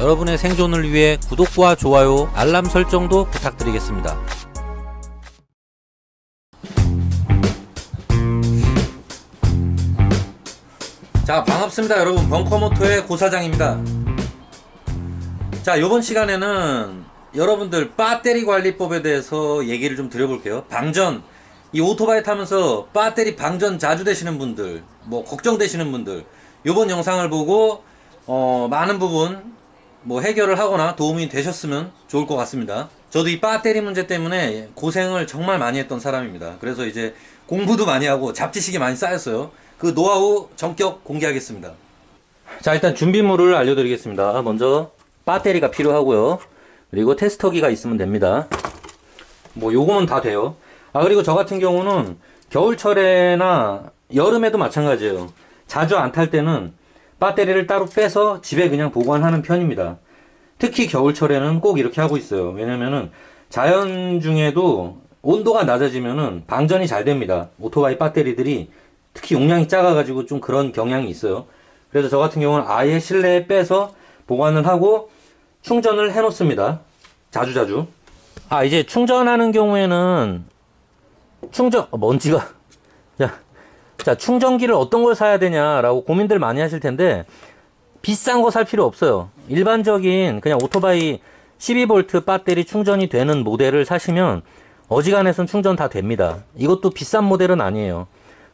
여러분의 생존을 위해 구독과 좋아요, 알람 설정도 부탁드리겠습니다. 자, 반갑습니다 여러분. 벙커모터의 고사장입니다. 자, 이번 시간에는 여러분들 배터리 관리법에 대해서 얘기를 좀 드려볼게요. 방전, 이 오토바이 타면서 배터리 방전 자주 되시는 분들, 뭐 걱정되시는 분들, 이번 영상을 보고 많은 부분 해결을 하거나 도움이 되셨으면 좋을 것 같습니다. 저도 이 배터리 문제 때문에 고생을 정말 많이 했던 사람입니다. 그래서 이제 공부도 많이 하고 잡지식이 많이 쌓였어요. 그 노하우 전격 공개하겠습니다. 자, 일단 준비물을 알려드리겠습니다. 먼저 배터리가 필요하고요. 그리고 테스터기가 있으면 됩니다. 요거는 다 돼요. 그리고 저 같은 경우는 겨울철에나 여름에도 마찬가지예요. 자주 안 탈 때는 배터리를 따로 빼서 집에 그냥 보관하는 편입니다. 특히 겨울철에는 꼭 이렇게 하고 있어요. 왜냐면은 자연 중에도 온도가 낮아지면은 방전이 잘 됩니다. 오토바이 배터리들이 특히 용량이 작아가지고 좀 그런 경향이 있어요. 그래서 저 같은 경우는 아예 실내에 빼서 보관을 하고 충전을 해 놓습니다. 자주자주. 이제 충전하는 경우에는 먼지가 자, 충전기를 어떤 걸 사야 되냐라고 고민들 많이 하실 텐데, 비싼 거 살 필요 없어요. 일반적인 그냥 오토바이 12V 배터리 충전이 되는 모델을 사시면 어지간해선 충전 다 됩니다. 이것도 비싼 모델은 아니에요.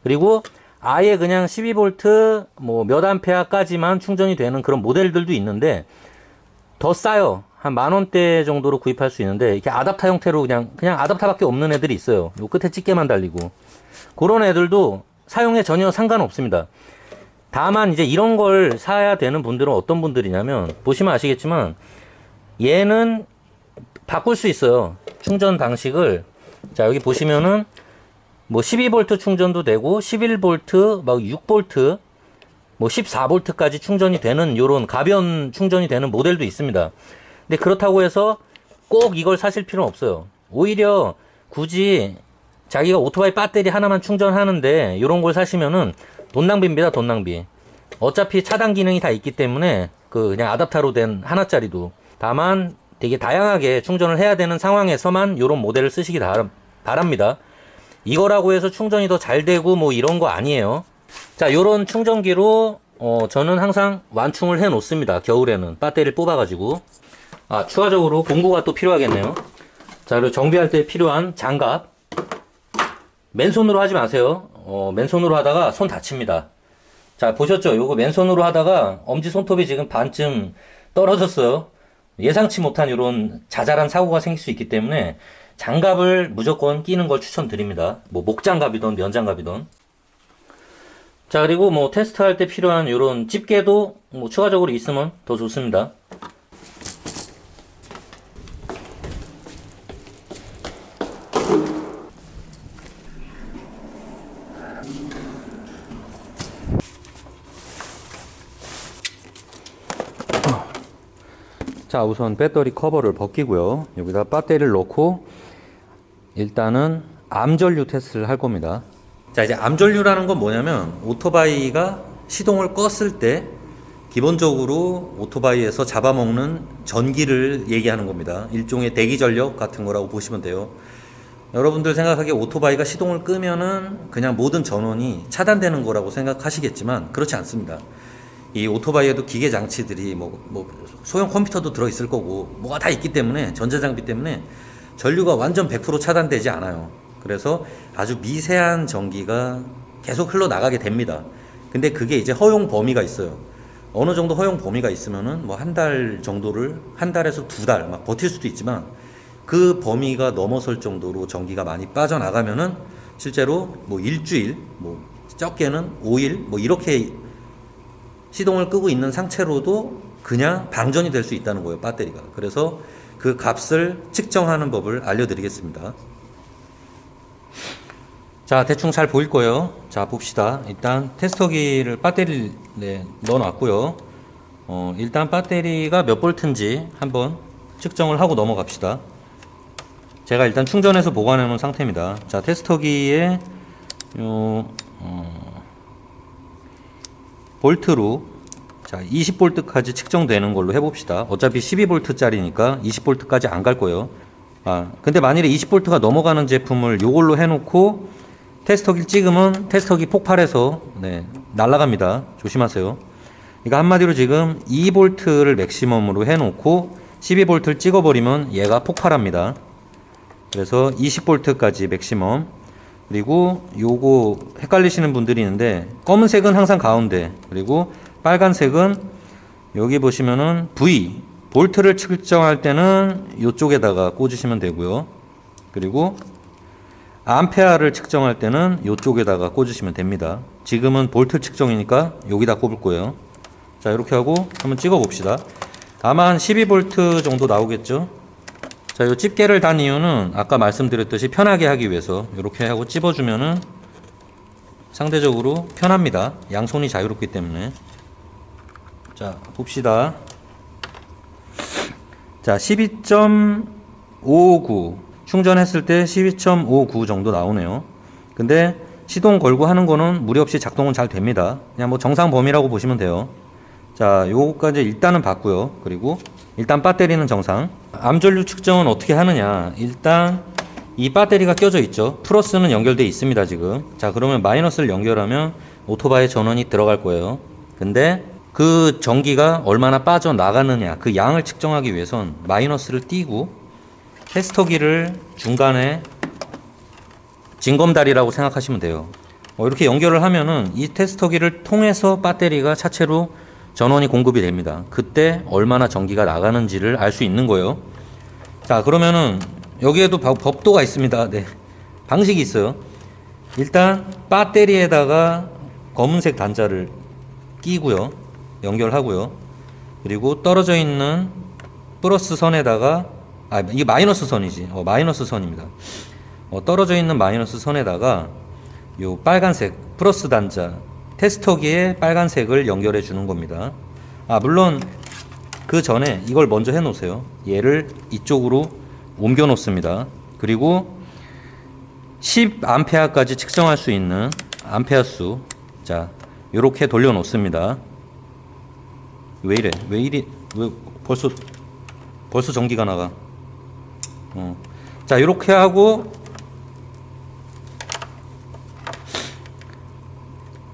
그리고 아예 그냥 12V 몇 암페어까지만 충전이 되는 그런 모델들도 있는데 더 싸요. 한 10,000원대 정도로 구입할 수 있는데, 이렇게 아답터 형태로 그냥 아답터밖에 없는 애들이 있어요. 요 끝에 집게만 달리고. 그런 애들도 사용에 전혀 상관없습니다. 다만 이제 이런 걸 사야 되는 분들은 어떤 분들이냐면, 보시면 아시겠지만 얘는 바꿀 수 있어요. 충전 방식을. 자, 여기 보시면은 12V 충전도 되고 11V, 6V, 14V까지 충전이 되는 요런 가변 충전이 되는 모델도 있습니다. 근데 그렇다고 해서 꼭 이걸 사실 필요는 없어요. 오히려 굳이 자기가 오토바이 배터리 하나만 충전하는데 이런 걸 사시면은 돈 낭비입니다. 돈 낭비. 어차피 차단 기능이 다 있기 때문에 그냥 아답터로 된 하나짜리도. 다만 되게 다양하게 충전을 해야 되는 상황에서만 이런 모델을 쓰시기 바랍니다. 이거라고 해서 충전이 더 잘 되고 이런 거 아니에요. 자, 요런 충전기로 저는 항상 완충을 해 놓습니다. 겨울에는 배터리를 뽑아 가지고. 추가적으로 공구가 또 필요하겠네요. 자, 그리고 정비할 때 필요한 장갑. 맨손으로 하지 마세요. 맨손으로 하다가 손 다칩니다. 자, 보셨죠? 요거 맨손으로 하다가 엄지 손톱이 지금 반쯤 떨어졌어요. 예상치 못한 이런 자잘한 사고가 생길 수 있기 때문에 장갑을 무조건 끼는 걸 추천드립니다. 목장갑이든 면장갑이든. 자, 그리고 테스트할 때 필요한 이런 집게도 추가적으로 있으면 더 좋습니다. 자, 우선 배터리 커버를 벗기고요. 여기다 배터리를 넣고 일단은 암전류 테스트를 할 겁니다. 자, 이제 암전류라는 건 뭐냐면 오토바이가 시동을 껐을 때 기본적으로 오토바이에서 잡아먹는 전기를 얘기하는 겁니다. 일종의 대기 전력 같은 거라고 보시면 돼요. 여러분들 생각하기에 오토바이가 시동을 끄면은 그냥 모든 전원이 차단되는 거라고 생각하시겠지만 그렇지 않습니다. 이 오토바이에도 기계 장치들이 소형 컴퓨터도 들어있을 거고 뭐가 다 있기 때문에, 전자장비 때문에 전류가 완전 100% 차단되지 않아요. 그래서 아주 미세한 전기가 계속 흘러나가게 됩니다. 근데 그게 이제 허용 범위가 있어요. 어느 정도 허용 범위가 있으면은 한 달 정도를, 한 달에서 2달 막 버틸 수도 있지만, 그 범위가 넘어설 정도로 전기가 많이 빠져나가면은 실제로 일주일, 적게는 5일 이렇게 시동을 끄고 있는 상태로도 그냥 방전이 될 수 있다는 거예요, 배터리가. 그래서 그 값을 측정하는 법을 알려드리겠습니다. 자, 대충 잘 보일 거예요. 자, 봅시다. 일단 테스터기를 배터리를 넣어놨고요. 일단 배터리가 몇 볼트인지 한번 측정을 하고 넘어갑시다. 제가 일단 충전해서 보관해 놓은 상태입니다. 자, 테스터기에 볼트로 자, 20V까지 측정되는 걸로 해봅시다. 어차피 12V짜리니까 20V까지 안 갈 거예요. 근데 만일에 20V가 넘어가는 제품을 요걸로 해놓고 테스터기를 찍으면 테스터기 폭발해서 날아갑니다. 조심하세요. 그러니까 한마디로 지금 2V를 맥시멈으로 해놓고 12V를 찍어버리면 얘가 폭발합니다. 그래서 20V까지 맥시멈. 그리고 요거 헷갈리시는 분들이 있는데 검은색은 항상 가운데, 그리고 빨간색은 여기 보시면은 V 볼트를 측정할 때는 이쪽에다가 꽂으시면 되고요. 그리고 암페어를 측정할 때는 이쪽에다가 꽂으시면 됩니다. 지금은 볼트 측정이니까 여기다 꼽을 거예요. 자, 이렇게 하고 한번 찍어 봅시다. 아마 한 12V 정도 나오겠죠. 자, 이 집게를 단 이유는 아까 말씀드렸듯이 편하게 하기 위해서 이렇게 하고 찝어주면은 상대적으로 편합니다. 양손이 자유롭기 때문에. 자, 봅시다. 자, 12.59 충전했을 때 12.59 정도 나오네요. 근데 시동 걸고 하는 거는 무리 없이 작동은 잘 됩니다. 그냥 뭐 정상 범위라고 보시면 돼요. 자, 요거까지 일단은 봤고요. 그리고 일단 배터리는 정상. 암전류 측정은 어떻게 하느냐. 일단 이 배터리가 껴져 있죠. 플러스는 연결되어 있습니다, 지금. 자, 그러면 마이너스를 연결하면 오토바이 전원이 들어갈 거예요. 근데 그 전기가 얼마나 빠져나가느냐, 그 양을 측정하기 위해선 마이너스를 띄고 테스터기를 중간에 징검다리라고 생각하시면 돼요. 이렇게 연결을 하면은 이 테스터기를 통해서 배터리가 차체로 전원이 공급이 됩니다. 그때 얼마나 전기가 나가는지를 알 수 있는 거예요. 자, 그러면은 여기에도 법도가 있습니다. 네, 방식이 있어요. 일단 배터리에다가 검은색 단자를 끼고요, 연결하고요. 그리고 떨어져 있는 플러스 선에다가 이게 마이너스 선이지. 마이너스 선입니다. 떨어져 있는 마이너스 선에다가 요 빨간색 플러스 단자 테스터기에 빨간색을 연결해 주는 겁니다. 물론 그 전에 이걸 먼저 해 놓으세요. 얘를 이쪽으로 옮겨 놓습니다. 그리고 10A까지 측정할 수 있는 암페어 수, 자, 요렇게 돌려 놓습니다. 왜 이래? 왜 벌써 전기가 나가? 자, 요렇게 하고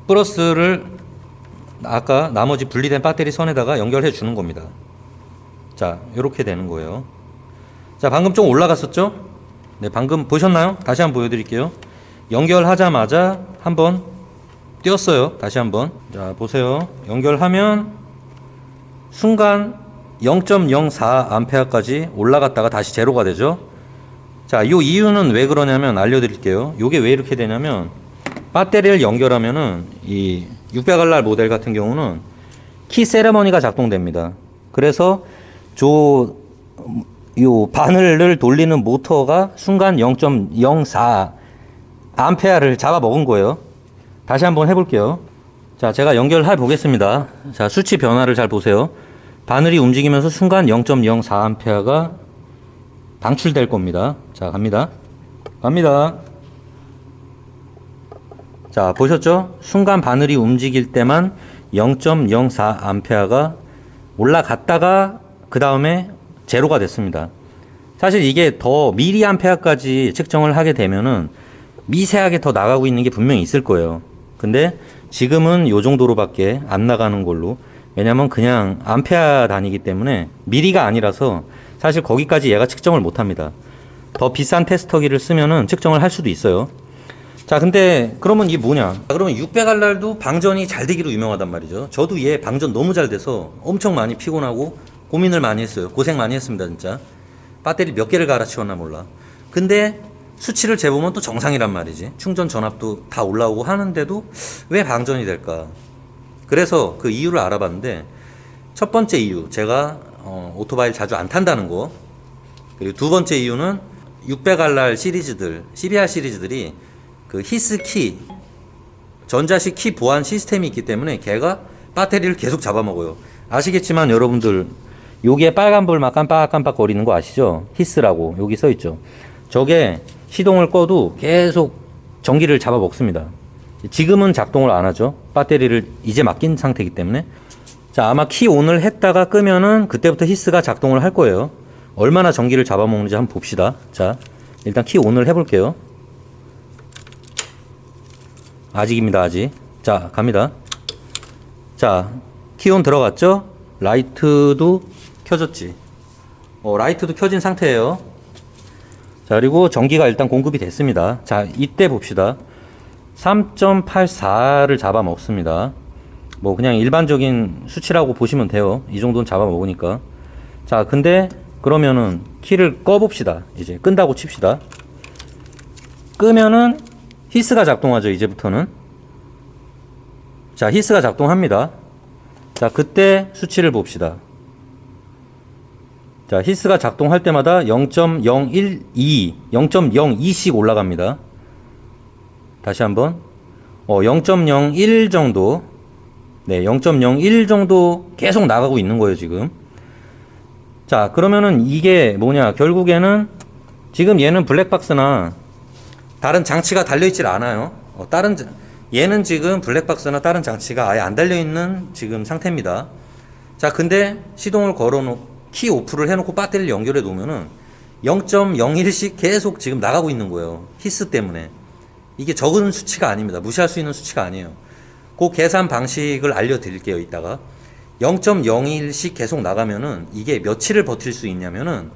플러스를 아까 나머지 분리된 배터리 선에다가 연결해 주는 겁니다. 자, 요렇게 되는 거예요. 자, 방금 좀 올라갔었죠? 네, 방금 보셨나요? 다시 한번 보여드릴게요. 연결하자마자 한번 띄었어요. 다시 한번. 자, 보세요. 연결하면 순간 0.04A까지 올라갔다가 다시 제로가 되죠. 자, 이 이유는 왜 그러냐면 알려드릴게요. 요게 왜 이렇게 되냐면 배터리를 연결하면은 이 600R 모델 같은 경우는 키 세레머니가 작동됩니다. 그래서 요 바늘을 돌리는 모터가 순간 0.04A를 잡아먹은 거예요. 다시 한번 해볼게요. 자, 제가 연결해 보겠습니다. 자, 수치 변화를 잘 보세요. 바늘이 움직이면서 순간 0.04A가 방출될 겁니다. 자, 갑니다. 자, 보셨죠? 순간 바늘이 움직일 때만 0.04A가 올라갔다가 그 다음에 제로가 됐습니다. 사실 이게 더 미리암페어까지 측정을 하게 되면은 미세하게 더 나가고 있는 게 분명히 있을 거예요. 근데 지금은 요 정도로밖에 안 나가는 걸로, 왜냐면 그냥 암페어 단위이기 때문에 미리가 아니라서 사실 거기까지 얘가 측정을 못 합니다. 더 비싼 테스터기를 쓰면은 측정을 할 수도 있어요. 자, 근데 그러면 이게 뭐냐? 그러면 600R도 방전이 잘 되기로 유명하단 말이죠. 저도 얘 방전 너무 잘 돼서 엄청 많이 피곤하고 고민을 많이 했어요. 고생 많이 했습니다, 진짜. 배터리 몇 개를 갈아치웠나 몰라. 근데 수치를 재보면 또 정상이란 말이지. 충전 전압도 다 올라오고 하는데도 왜 방전이 될까? 그래서 그 이유를 알아봤는데, 첫 번째 이유, 제가 오토바이를 자주 안 탄다는 거. 그리고 두 번째 이유는 600R 시리즈들, CBR 시리즈들이 그 히스키, 전자식 키 보안 시스템이 있기 때문에 걔가 배터리를 계속 잡아먹어요. 아시겠지만 여러분들, 여기에 빨간불 막 깜빡깜빡 거리는 거 아시죠? 히스라고 여기 써있죠. 저게 시동을 꺼도 계속 전기를 잡아먹습니다. 지금은 작동을 안 하죠. 배터리를 이제 맡긴 상태이기 때문에. 자, 아마 키 온을 했다가 끄면은 그때부터 히스가 작동을 할 거예요. 얼마나 전기를 잡아먹는지 한번 봅시다. 자, 일단 키 온을 해볼게요. 아직입니다, 아직. 자, 갑니다. 자, 키 온 들어갔죠? 라이트도 켜졌지. 라이트도 켜진 상태예요. 자, 그리고 전기가 일단 공급이 됐습니다. 자, 이때 봅시다. 3.84를 잡아먹습니다. 뭐 그냥 일반적인 수치라고 보시면 돼요. 이 정도는 잡아먹으니까. 자, 근데 그러면은 키를 꺼봅시다. 이제 끈다고 칩시다. 끄면은 히스가 작동하죠. 이제부터는. 자, 히스가 작동합니다. 자, 그때 수치를 봅시다. 자, 히스가 작동할 때마다 0.012, 0.02씩 올라갑니다. 다시 한번. 0.01 정도. 네, 0.01 정도 계속 나가고 있는 거예요, 지금. 자, 그러면은 이게 뭐냐. 결국에는 지금 얘는 블랙박스나 다른 장치가 달려있질 않아요. 얘는 지금 블랙박스나 다른 장치가 아예 안 달려있는 지금 상태입니다. 자, 근데 시동을 키 오프를 해놓고 배터리를 연결해 놓으면은 0.01씩 계속 지금 나가고 있는 거예요. 히스 때문에. 이게 적은 수치가 아닙니다. 무시할 수 있는 수치가 아니에요. 그 계산 방식을 알려드릴게요, 이따가. 0.01씩 계속 나가면은 이게 며칠을 버틸 수 있냐면은,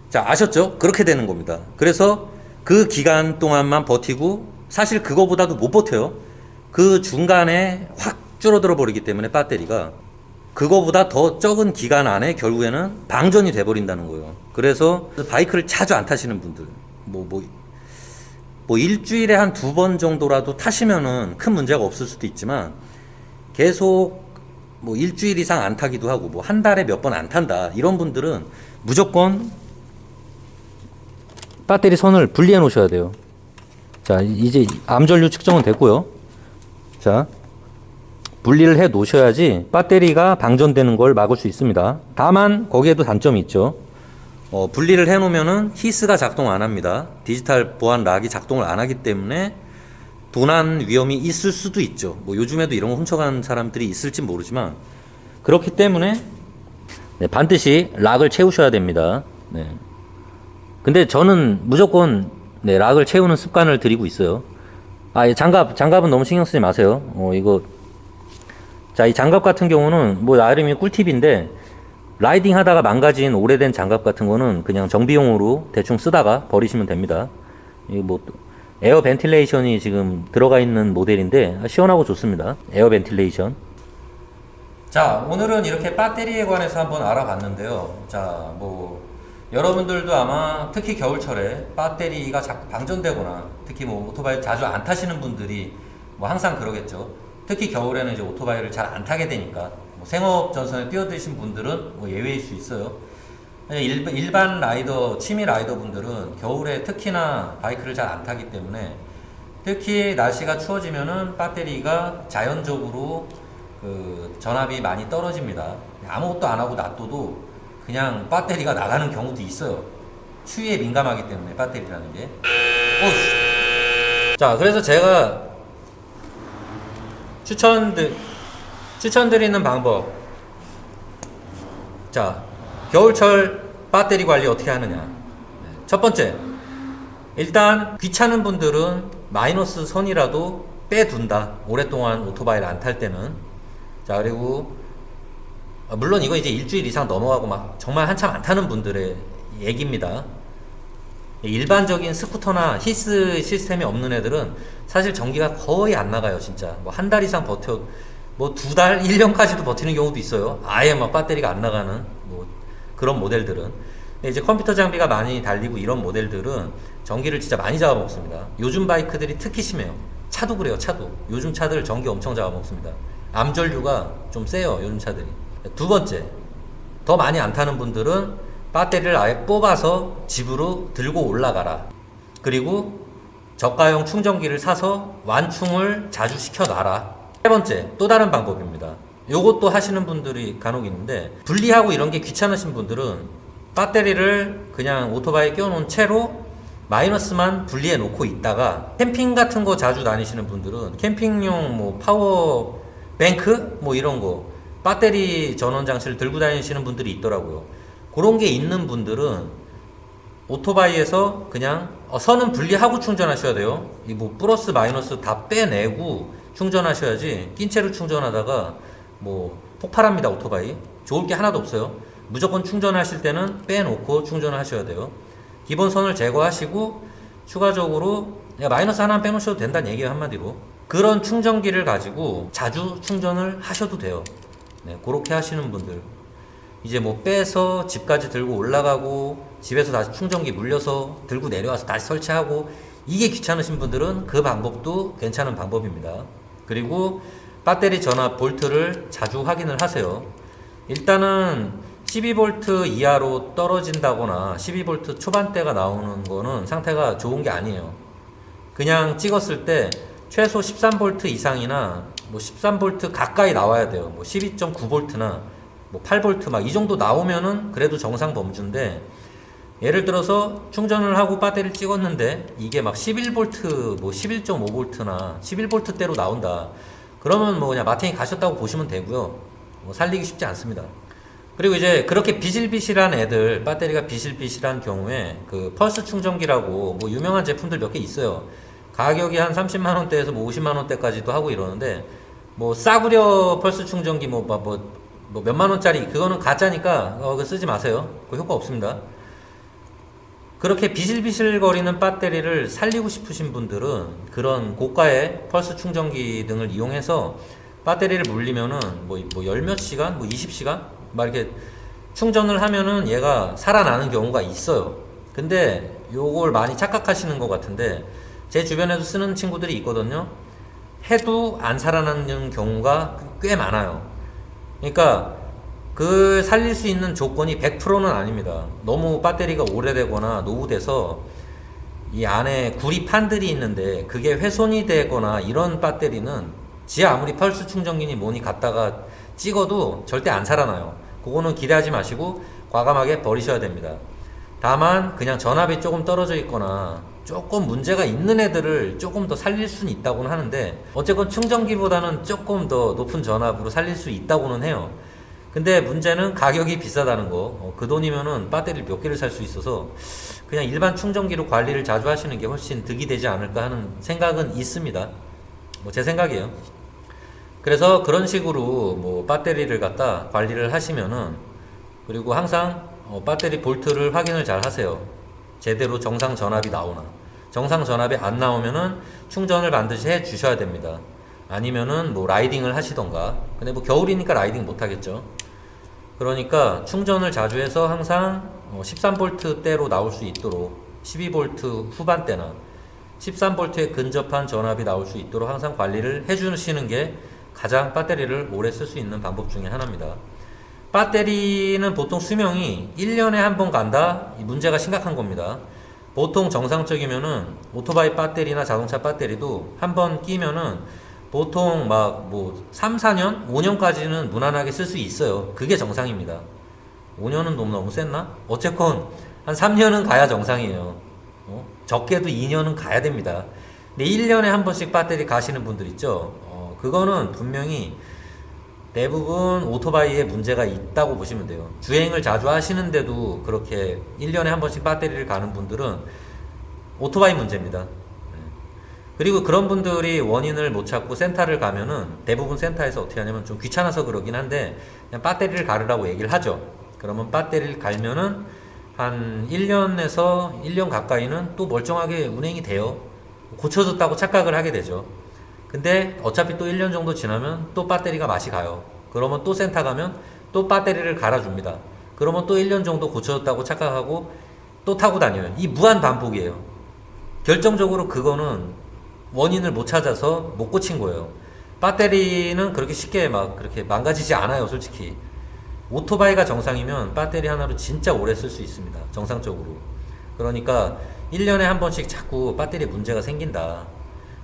자, 아셨죠? 그렇게 되는 겁니다. 그래서 그 기간 동안만 버티고, 사실 그거보다도 못 버텨요. 그 중간에 확 줄어들어 버리기 때문에 배터리가 그거보다 더 적은 기간 안에 결국에는 방전이 돼버린다는 거예요. 그래서 바이크를 자주 안 타시는 분들, 일주일에 한 2번 정도라도 타시면은 큰 문제가 없을 수도 있지만, 계속 일주일 이상 안 타기도 하고 한 달에 몇 번 안 탄다, 이런 분들은 무조건 배터리 선을 분리해 놓으셔야 돼요. 자, 이제 암전류 측정은 됐고요. 자, 분리를 해 놓으셔야지 배터리가 방전되는 걸 막을 수 있습니다. 다만 거기에도 단점이 있죠. 분리를 해 놓으면은 히스가 작동 안 합니다. 디지털 보안 락이 작동을 안 하기 때문에 도난 위험이 있을 수도 있죠. 요즘에도 이런 거 훔쳐가는 사람들이 있을지 모르지만, 그렇기 때문에 네, 반드시 락을 채우셔야 됩니다. 네. 근데 저는 무조건 네, 락을 채우는 습관을 들이고 있어요. 장갑은 너무 신경 쓰지 마세요. 자, 이 장갑 같은 경우는 나름이 꿀팁인데, 라이딩 하다가 망가진 오래된 장갑 같은 거는 그냥 정비용으로 대충 쓰다가 버리시면 됩니다. 에어 벤틸레이션이 지금 들어가 있는 모델인데 시원하고 좋습니다. 에어 벤틸레이션. 자, 오늘은 이렇게 배터리에 관해서 한번 알아봤는데요. 자, 여러분들도 아마 특히 겨울철에 배터리가 자꾸 방전되거나, 특히 오토바이 자주 안 타시는 분들이 항상 그러겠죠. 특히 겨울에는 이제 오토바이를 잘 안 타게 되니까, 생업 전선에 뛰어드신 분들은 예외일 수 있어요. 일반 라이더, 취미 라이더 분들은 겨울에 특히나 바이크를 잘 안 타기 때문에, 특히 날씨가 추워지면은 배터리가 자연적으로 전압이 많이 떨어집니다. 아무것도 안 하고 놔둬도 그냥 배터리가 나가는 경우도 있어요. 추위에 민감하기 때문에, 배터리라는 게. 자, 그래서 제가 추천드리는 방법. 자, 겨울철 배터리 관리 어떻게 하느냐. 첫 번째, 일단 귀찮은 분들은 마이너스 선이라도 빼둔다. 오랫동안 오토바이를 안 탈 때는. 자, 그리고 물론 이거 이제 일주일 이상 넘어가고 정말 한참 안 타는 분들의 얘기입니다. 일반적인 스쿠터나 히스 시스템이 없는 애들은 사실 전기가 거의 안 나가요. 진짜 한 달 이상 버텨, 2달, 1년까지도 버티는 경우도 있어요. 아예 배터리가 안 나가는 그런 모델들은. 이제 컴퓨터 장비가 많이 달리고 이런 모델들은 전기를 진짜 많이 잡아먹습니다. 요즘 바이크들이 특히 심해요. 차도 그래요. 차도 요즘 차들 전기 엄청 잡아먹습니다. 암전류가 좀 세요, 요즘 차들이. 두 번째, 더 많이 안 타는 분들은 배터리를 아예 뽑아서 집으로 들고 올라가라. 그리고 저가형 충전기를 사서 완충을 자주 시켜놔라. 세 번째, 또 다른 방법입니다. 요것도 하시는 분들이 간혹 있는데, 분리하고 이런 게 귀찮으신 분들은 배터리를 그냥 오토바이에 껴놓은 채로 마이너스만 분리해 놓고 있다가 캠핑 같은 거 자주 다니시는 분들은 캠핑용 뭐 파워 뱅크 뭐 이런 거 배터리 전원 장치를 들고 다니시는 분들이 있더라고요. 그런 게 있는 분들은 오토바이에서 그냥 선은 분리하고 충전하셔야 돼요. 이 뭐 플러스 마이너스 다 빼내고 충전하셔야지 낀 채로 충전하다가 뭐 폭발합니다. 오토바이 좋을 게 하나도 없어요. 무조건 충전하실 때는 빼놓고 충전을 하셔야 돼요. 기본 선을 제거하시고 추가적으로 마이너스 하나 빼놓으셔도 된다는 얘기예요. 한마디로 그런 충전기를 가지고 자주 충전을 하셔도 돼요. 네, 그렇게 하시는 분들 이제 뭐 빼서 집까지 들고 올라가고 집에서 다시 충전기 물려서 들고 내려와서 다시 설치하고 이게 귀찮으신 분들은 그 방법도 괜찮은 방법입니다. 그리고 배터리 전압 볼트를 자주 확인을 하세요. 일단은 12V 이하로 떨어진다거나 12V 초반대가 나오는 거는 상태가 좋은 게 아니에요. 그냥 찍었을 때 최소 13V 이상이나 뭐 13V 가까이 나와야 돼요. 뭐 12.9V나 뭐 8V 막 이 정도 나오면은 그래도 정상 범주인데, 예를 들어서 충전을 하고 배터리를 찍었는데 이게 막 11V 뭐 11.5V나 11V대로 나온다. 그러면 뭐 그냥 마탱이 가셨다고 보시면 되고요. 뭐 살리기 쉽지 않습니다. 그리고 이제 그렇게 비실비실한 애들, 배터리가 비실비실한 경우에 그 펄스 충전기라고 뭐 유명한 제품들 몇 개 있어요. 가격이 한 30만원대에서 뭐 50만원대까지도 하고 이러는데, 뭐 싸구려 펄스 충전기 뭐 몇만원짜리 그거는 가짜니까 그거 쓰지 마세요. 그 효과 없습니다. 그렇게 비실비실거리는 배터리를 살리고 싶으신 분들은 그런 고가의 펄스 충전기 등을 이용해서 배터리를 물리면은 뭐 열 몇 시간, 뭐 20시간 막 이렇게 충전을 하면은 얘가 살아나는 경우가 있어요. 근데 요걸 많이 착각하시는 것 같은데, 제 주변에도 쓰는 친구들이 있거든요. 해도 안 살아나는 경우가 꽤 많아요. 그러니까 그 살릴 수 있는 조건이 100%는 아닙니다. 너무 배터리가 오래되거나 노후돼서 이 안에 구리 판들이 있는데 그게 훼손이 되거나 이런 배터리는 지 아무리 펄스 충전기니 뭐니 갖다가 찍어도 절대 안 살아나요. 그거는 기대하지 마시고 과감하게 버리셔야 됩니다. 다만 그냥 전압이 조금 떨어져 있거나 조금 문제가 있는 애들을 조금 더 살릴 수는 있다고는 하는데, 어쨌건 충전기보다는 조금 더 높은 전압으로 살릴 수 있다고는 해요. 근데 문제는 가격이 비싸다는 거. 그 돈이면은 배터리를 몇 개를 살 수 있어서 그냥 일반 충전기로 관리를 자주 하시는 게 훨씬 득이 되지 않을까 하는 생각은 있습니다. 뭐 제 생각이에요. 그래서 그런 식으로 뭐 배터리를 갖다 관리를 하시면은, 그리고 항상 배터리 볼트를 확인을 잘 하세요. 제대로 정상 전압이 나오나. 정상 전압이 안 나오면은 충전을 반드시 해 주셔야 됩니다. 아니면은 뭐 라이딩을 하시던가. 근데 뭐 겨울이니까 라이딩 못 하겠죠. 그러니까 충전을 자주 해서 항상 13V대로 나올 수 있도록, 12V 후반대나 13V에 근접한 전압이 나올 수 있도록 항상 관리를 해 주시는 게 가장 배터리를 오래 쓸 수 있는 방법 중에 하나입니다. 배터리는 보통 수명이 1년에 한 번 간다? 이 문제가 심각한 겁니다. 보통 정상적이면은 오토바이 배터리나 자동차 배터리도 한 번 끼면은 보통 막 뭐 3, 4년? 5년까지는 무난하게 쓸 수 있어요. 그게 정상입니다. 5년은 너무 셌나? 어쨌건 한 3년은 가야 정상이에요. 적게도 2년은 가야 됩니다. 근데 1년에 한 번씩 배터리 가시는 분들 있죠? 그거는 분명히 대부분 오토바이에 문제가 있다고 보시면 돼요. 주행을 자주 하시는데도 그렇게 1년에 한 번씩 배터리를 가는 분들은 오토바이 문제입니다. 그리고 그런 분들이 원인을 못 찾고 센터를 가면은 대부분 센터에서 어떻게 하냐면, 좀 귀찮아서 그러긴 한데 그냥 배터리를 갈으라고 얘기를 하죠. 그러면 배터리를 갈면은 한 1년에서 1년 가까이는 또 멀쩡하게 운행이 돼요. 고쳐졌다고 착각을 하게 되죠. 근데 어차피 또 1년 정도 지나면 또 배터리가 맛이 가요. 그러면 또 센터 가면 또 배터리를 갈아줍니다. 그러면 또 1년 정도 고쳐졌다고 착각하고 또 타고 다녀요. 이 무한 반복이에요. 결정적으로 그거는 원인을 못 찾아서 못 고친 거예요. 배터리는 그렇게 쉽게 막 그렇게 망가지지 않아요, 솔직히. 오토바이가 정상이면 배터리 하나로 진짜 오래 쓸 수 있습니다, 정상적으로. 그러니까 1년에 한 번씩 자꾸 배터리에 문제가 생긴다.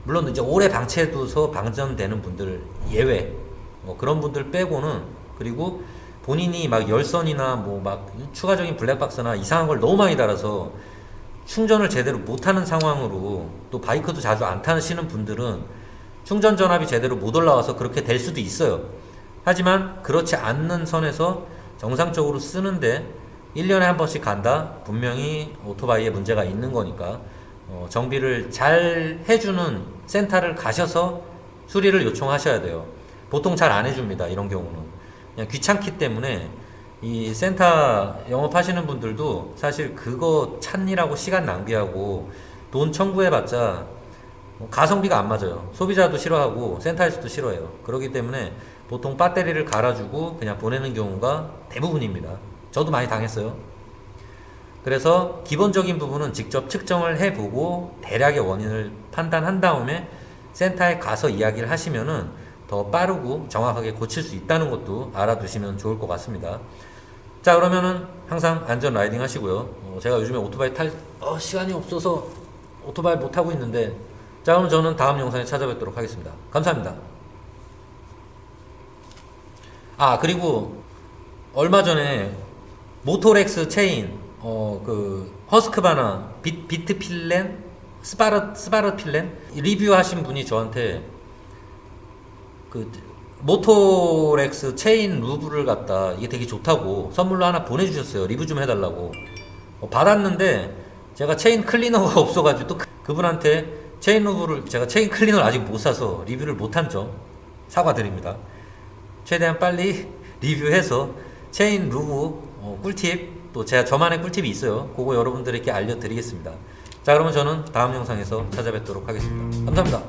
물론 이제 오래 방치해둬서 방전되는 분들 예외, 그런 분들 빼고는. 그리고 본인이 막 열선이나 뭐 막 추가적인 블랙박스나 이상한 걸 너무 많이 달아서 충전을 제대로 못하는 상황으로 또 바이크도 자주 안 타시는 분들은 충전 전압이 제대로 못 올라와서 그렇게 될 수도 있어요. 하지만 그렇지 않는 선에서 정상적으로 쓰는데 1년에 한 번씩 간다? 분명히 오토바이에 문제가 있는 거니까 정비를 잘 해주는 센터를 가셔서 수리를 요청하셔야 돼요. 보통 잘 안 해줍니다. 이런 경우는 그냥 귀찮기 때문에 이 센터 영업하시는 분들도 사실 그거 찾느라고 시간 낭비하고 돈 청구해봤자 가성비가 안 맞아요. 소비자도 싫어하고 센터에서도 싫어해요. 그렇기 때문에 보통 배터리를 갈아주고 그냥 보내는 경우가 대부분입니다. 저도 많이 당했어요. 그래서 기본적인 부분은 직접 측정을 해보고 대략의 원인을 판단한 다음에 센터에 가서 이야기를 하시면은 더 빠르고 정확하게 고칠 수 있다는 것도 알아두시면 좋을 것 같습니다. 자, 그러면은 항상 안전 라이딩 하시고요. 제가 요즘에 오토바이 탈 시간이 없어서 오토바이 못 타고 있는데, 자, 그럼 저는 다음 영상에 찾아뵙도록 하겠습니다. 감사합니다. 아, 그리고 얼마 전에 모토렉스 체인 그 허스크바나 비트필렌 스파르필렌 리뷰하신 분이 저한테 그 모토렉스 체인 루브를 갖다 이게 되게 좋다고 선물로 하나 보내주셨어요. 리뷰 좀 해달라고. 받았는데 제가 체인 클리너가 없어가지고 또 그분한테 체인 루브를, 제가 체인 클리너를 아직 못 사서 리뷰를 못한 점 사과드립니다. 최대한 빨리 리뷰해서 체인 루브 꿀팁, 또 제가 저만의 꿀팁이 있어요. 그거 여러분들에게 알려드리겠습니다. 자, 그러면 저는 다음 영상에서 찾아뵙도록 하겠습니다. 감사합니다.